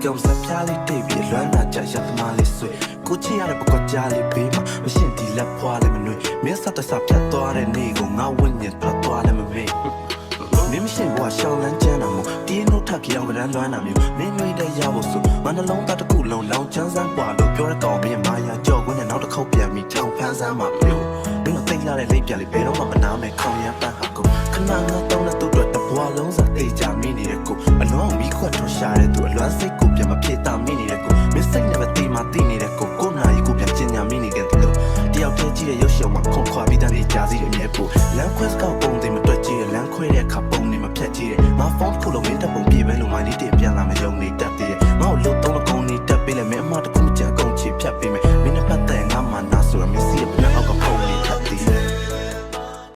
ကောင်စပြားလေးတိတ်ပြီးလွမ်းလာကြရသမားလေးဆွေကိုချီရတဲ့ပကောကြားလေးဘေးမှာမရှင်းဒီလက်ဖွာလေးမနှွေမင်းဆက်တဆဖြတ်သွားတဲ့နေ့ကိုငါဝင့်ညစ်ထွက်သွားလည်းမမေ့မင်းမရှိဘွားရှောင်းလန်းကျန်းတာမို့တင်းတို့ထက်ကြောင်ကရန်လွမ်းတာမျိုးမင်းတွေ့တဲ့ရဖို့ဆိုမနှလုံးသားတစ်ခုလုံးလောင်ချမ်းစမ်းပွားလို့ပြောတဲ့ကောင်မင်းမာယာကြောက်ခွင်းနဲ့နောက်တစ်ခေါက်ပြန်ပြီးထောင်ဖန်းစမ်းမှာမျိုးမင်းတို့သိလာတဲ့လိပ်ပြလေးဘယ်တော့မှမနာမဲ့ခေါင်ရမ်းပန်းဟာကိုခဏငါတောင်းတဲ့သူတို့တဘွားလုံးစားသိကြမိနေတဲ့ကိုအလွန်မီးခွက်ထွရှာတဲ့သူအလွမ်းစိတ်ကိုပြန်မဖြစ်တာမိနေတဲ့ကိုမင်းစိတ်နဲ့ပဲတီမာတီနေတဲ့ကိုနာရီကိုပြန်ကျင်ညာမိနေတဲ့သူတယောက်တည်းကြည့်တဲ့ရုပ်ရှင်မှာခွန်ခွာပြီးတန်းနေကြစီရဲ့မြေပို့လမ်းခွဲစကောက်